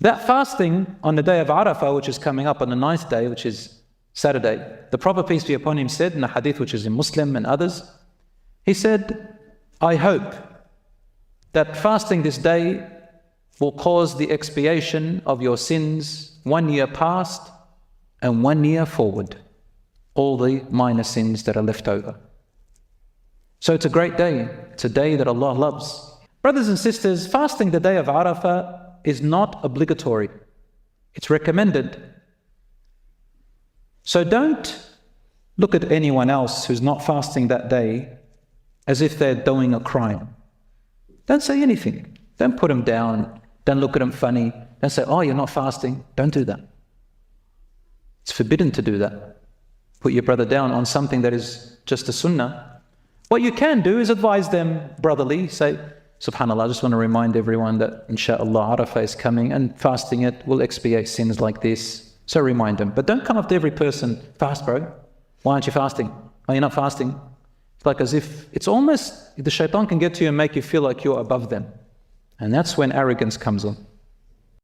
That fasting on the day of Arafat, which is coming up on the 9th day, which is Saturday, the Prophet, peace be upon him, said in a hadith which is in Muslim and others, he said, I hope that fasting this day will cause the expiation of your sins 1 year past and 1 year forward, all the minor sins that are left over. So it's a great day. It's a day that Allah loves. Brothers and sisters, fasting the day of Arafat is not obligatory. It's recommended. So don't look at anyone else who's not fasting that day as if they're doing a crime. Don't say anything. Don't put them down. Don't look at them funny. Don't say, oh, you're not fasting. Don't do that. It's forbidden to do that. Put your brother down on something that is just a sunnah. What you can do is advise them brotherly. Say, subhanAllah, I just want to remind everyone that inshaAllah Arafah is coming and fasting it will expiate sins like this. So remind them. But don't come up to every person, fast bro. Why aren't you fasting? Oh, you're not fasting? It's like as if, it's almost, the shaitan can get to you and make you feel like you're above them. And that's when arrogance comes in.